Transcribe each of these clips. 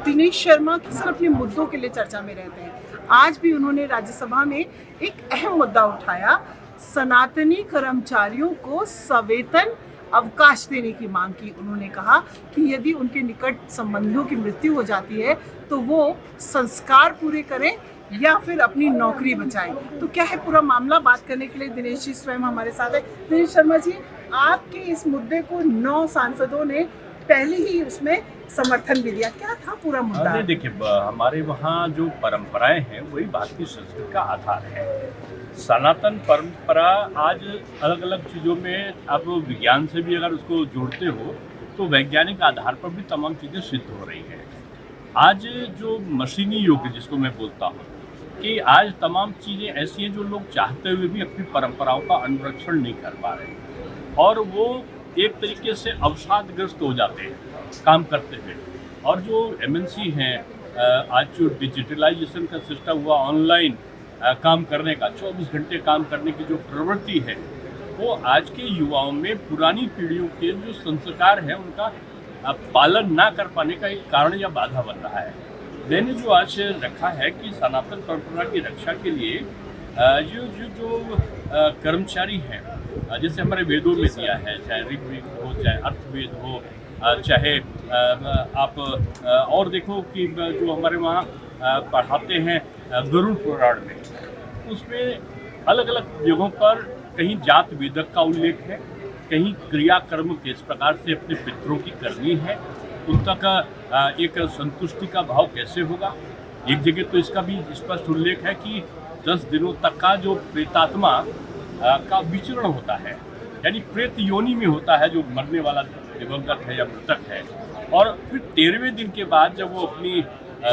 दिनेश शर्मा अक्सर अपने मुद्दों के लिए चर्चा में रहते हैं। आज भी उन्होंने राज्यसभा में एक अहम मुद्दा उठाया, सनातनी कर्मचारियों को सवेतन अवकाश देने की मांग की। उन्होंने कहा कि यदि उनके निकट संबंधियों की मृत्यु हो जाती है तो वो संस्कार पूरे करें या फिर अपनी नौकरी बचाएं। तो क्या है पूरा मामला, बात करने के लिए दिनेश जी स्वयं हमारे साथ है। दिनेश शर्मा जी, आपके इस मुद्दे को 9 सांसदों ने पहले ही उसमें समर्थन भी दिया, क्या था पूरा मुद्दा? देखिए, हमारे वहाँ जो परंपराएं हैं वही भारतीय संस्कृति का आधार है। सनातन परंपरा आज अलग अलग चीज़ों में आप विज्ञान से भी अगर उसको जोड़ते हो तो वैज्ञानिक आधार पर भी तमाम चीज़ें सिद्ध हो रही हैं। आज जो मशीनी युग जिसको मैं बोलता हूँ कि आज तमाम चीज़ें ऐसी हैं जो लोग चाहते हुए भी अपनी परंपराओं का अनुरक्षण नहीं कर पा रहे और वो एक तरीके से अवसादग्रस्त हो जाते हैं काम करते हुए। और जो एमएनसी हैं, आज जो डिजिटलाइजेशन का सिस्टम हुआ, ऑनलाइन काम करने का, 24 घंटे काम करने की जो प्रवृत्ति है, वो आज के युवाओं में पुरानी पीढ़ियों के जो संस्कार हैं उनका पालन ना कर पाने का एक कारण या बाधा बन रहा है। मैंने जो आज रखा है कि सनातन परंपरा की रक्षा के लिए जो कर्मचारी हैं, जैसे हमारे वेदों में दिया है, चाहे ऋग्वेद हो, चाहे अर्थवेद हो, चाहे आप और देखो कि जो हमारे वहाँ पढ़ाते हैं गरुड़ पुराण में, उसमें अलग अलग जगहों पर कहीं जात वेदक का उल्लेख है, कहीं क्रियाकर्म किस प्रकार से अपने पितरों की करनी है, उन तक एक संतुष्टि का भाव कैसे होगा। एक जगह तो इसका भी स्पष्ट उल्लेख है कि 10 दिनों तक का जो प्रेतात्मा का विचरण होता है, यानी प्रेत योनि में होता है जो मरने वाला दिवंगत है या मृतक है, और फिर 13वें दिन के बाद जब वो अपनी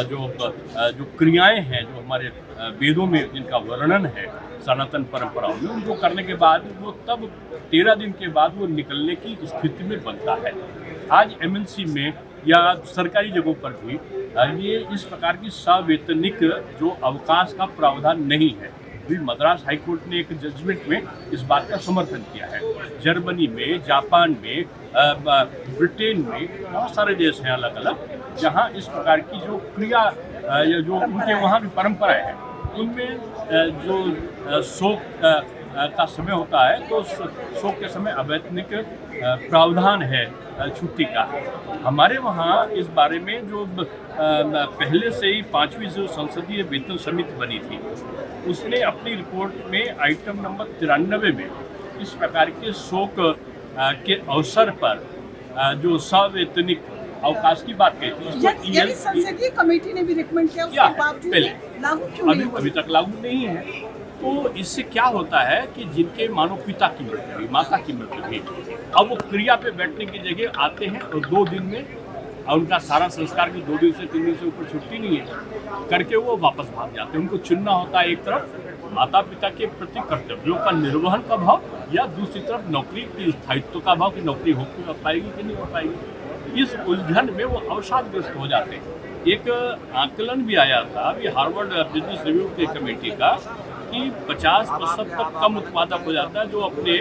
जो क्रियाएं हैं जो हमारे वेदों में जिनका वर्णन है सनातन परंपराओं में, उनको करने के बाद वो तब 13 दिन के बाद वो निकलने की स्थिति में बनता है। आज एमएनसी में या सरकारी जगहों पर भी ये इस प्रकार की सवेतनिक जो अवकाश का प्रावधान नहीं है। अभी मद्रास हाईकोर्ट ने एक जजमेंट में इस बात का समर्थन किया है। जर्मनी में, जापान में, ब्रिटेन में बहुत सारे देश हैं अलग अलग, जहाँ इस प्रकार की जो क्रिया या जो उनके वहाँ की परंपराएं हैं उनमें जो शोक का समय होता है तो शोक के समय अवैतनिक प्रावधान है छुट्टी का। हमारे वहाँ इस बारे में जो पहले से ही 5वीं जो संसदीय वेतन समिति बनी थी, उसने अपनी रिपोर्ट में आइटम नंबर 93 में इस प्रकार के शोक के अवसर पर जो सवेतनिक अवकाश की बात कही थी। यानी संसदीय कमेटी ने भी रिकमेंड किया, उसके बावजूद लागू क्यों नहीं हुआ? अभी तक लागू नहीं है। तो इससे क्या होता है कि जिनके मानो पिता की मृत्यु हुई, माता की मृत्यु हुई, अब वो क्रिया पे बैठने की जगह आते हैं और 2 दिन में उनका सारा संस्कार की 2 दिन से 3 दिन से ऊपर छुट्टी नहीं है करके वो वापस भाग जाते हैं। उनको चुनना होता है एक तरफ माता पिता के प्रति कर्तव्यों का निर्वहन का भाव, या दूसरी तरफ नौकरी की स्थायित्व का भाव कि नौकरी हो पाएगी कि नहीं हो पाएगी। इस उलझन में वो अवसादग्रस्त हो जाते हैं। एक आकलन भी आया था अभी हार्वर्ड बिजनेस रिव्यू की कमेटी का कि 50% तक कम उत्पादक हो जाता है जो अपने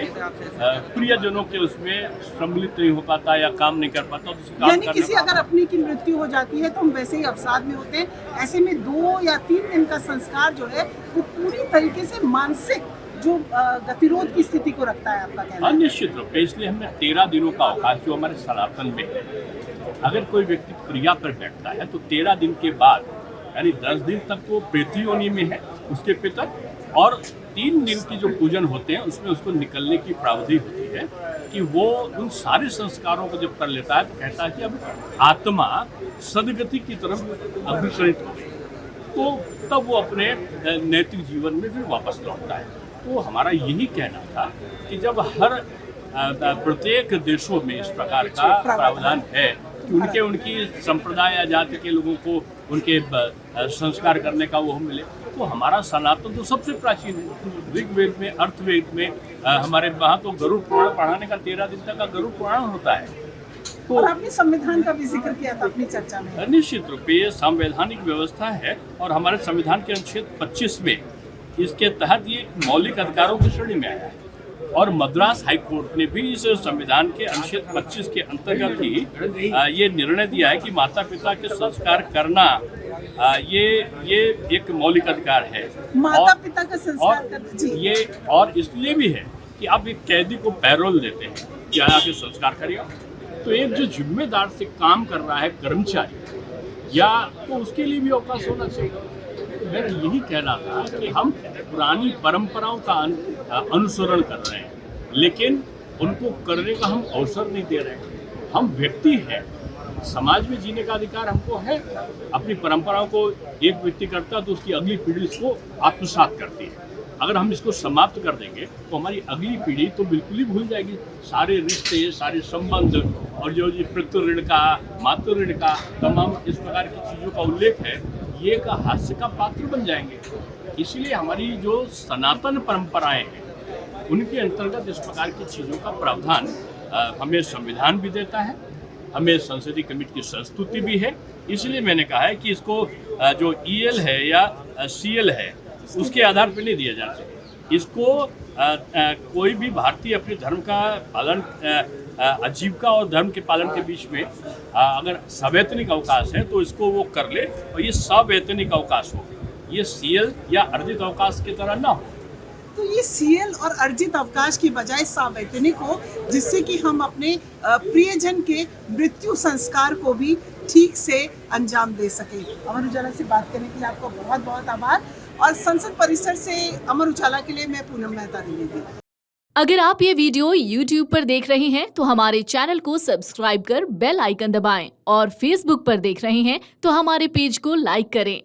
प्रियजनों के उसमें सम्मिलित नहीं हो पाता या काम नहीं कर पाता। तो यानी किसी अगर अपनी की मृत्यु हो जाती है तो हम वैसे ही अवसाद में होते हैं। ऐसे में 2 या 3 दिन का संस्कार जो है वो पूरी तरीके से मानसिक जो गतिरोध की स्थिति को रखता है, आपका कहना है? निश्चित रूप से इसलिए हमने 13 दिनों का अवकाश जो हमारे सनातन में है, अगर कोई व्यक्ति क्रिया पर बैठता है तो 13 दिन के बाद यानी 10 दिन तक वो प्रेत योनि में है उसके पितर, और 3 दिन की जो पूजन होते हैं उसमें उसको निकलने की प्रावधि होती है कि वो उन सारे संस्कारों को जब कर लेता है तो कहता है कि अब आत्मा सदगति की तरफ अग्रसरित हो, तो तब वो अपने नैतिक जीवन में फिर वापस लौटता है। तो हमारा यही कहना था कि जब हर प्रत्येक देशों में इस प्रकार का प्रावधान है कि उनकी संप्रदाय या जाति के लोगों को उनके संस्कार करने का वो मिले, तो हमारा सनातन तो सबसे प्राचीन है। ऋग्वेद में, अर्थवेद में, हमारे वहाँ तो गरुड़ पुराण पढ़ाने का 13 दिन तक का गरुड़ पुराण होता है। तो और आपने संविधान का भी जिक्र किया था अपनी चर्चा में। निश्चित रूप से ये संवैधानिक व्यवस्था है और हमारे संविधान के अनुच्छेद 25 में इसके तहत ये मौलिक अधिकारों की श्रेणी में आया है। और मद्रास हाई कोर्ट ने भी इस संविधान के अनुच्छेद 25 के अंतर्गत ही ये निर्णय दिया है कि माता पिता के संस्कार करना ये एक मौलिक अधिकार है। माता पिता का संस्कार करना जी। ये और इसलिए भी है कि आप एक कैदी को पैरोल देते हैं कि आके संस्कार करिए, तो एक जो जिम्मेदार से काम कर रहा है कर्मचारी या तो उसके लिए भी अवकाश होना चाहिए। मेरा यही कहना था कि हम पुरानी परंपराओं का अनुसरण कर रहे हैं, लेकिन उनको करने का हम अवसर नहीं दे रहे हैं। हम व्यक्ति हैं, समाज में जीने का अधिकार हमको है। अपनी परंपराओं को एक व्यक्ति करता है तो उसकी अगली पीढ़ी इसको आत्मसात करती है। अगर हम इसको समाप्त कर देंगे तो हमारी अगली पीढ़ी तो बिल्कुल ही भूल जाएगी सारे रिश्ते, सारे संबंध, और जो पितृ ऋण का, मातृ ऋण का, तमाम इस प्रकार की चीज़ों का उल्लेख है, ये का हास्य का पात्र बन जाएंगे। इसलिए हमारी जो सनातन परंपराएं हैं उनके अंतर्गत इस प्रकार की चीज़ों का प्रावधान हमें संविधान भी देता है, हमें संसदीय कमेटी की संस्तुति भी है। इसलिए मैंने कहा है कि इसको जो ईएल है या सीएल है उसके आधार पर नहीं दिया जा सकता। इसको कोई भी भारतीय अपने धर्म का पालन, आजीविका और धर्म के पालन के बीच में अगर सवैतनिक अवकाश है तो इसको वो कर ले, और ये सवैतनिक अवकाश हो, ये सीएल या अर्जित अवकाश की तरह ना हो। तो ये सीएल और अर्जित अवकाश की बजाय सवैतनिक हो, जिससे कि हम अपने प्रियजन के मृत्यु संस्कार को भी ठीक से अंजाम दे सके। अमर उजाला से बात करने के लिए आपको बहुत बहुत आभार। और संसद परिसर से अमर उजाला के लिए मैं पूनम मेहता द्विवेदी। अगर आप ये वीडियो YouTube पर देख रहे हैं तो हमारे चैनल को सब्सक्राइब कर बेल आइकन दबाएं, और Facebook पर देख रहे हैं तो हमारे पेज को लाइक करें।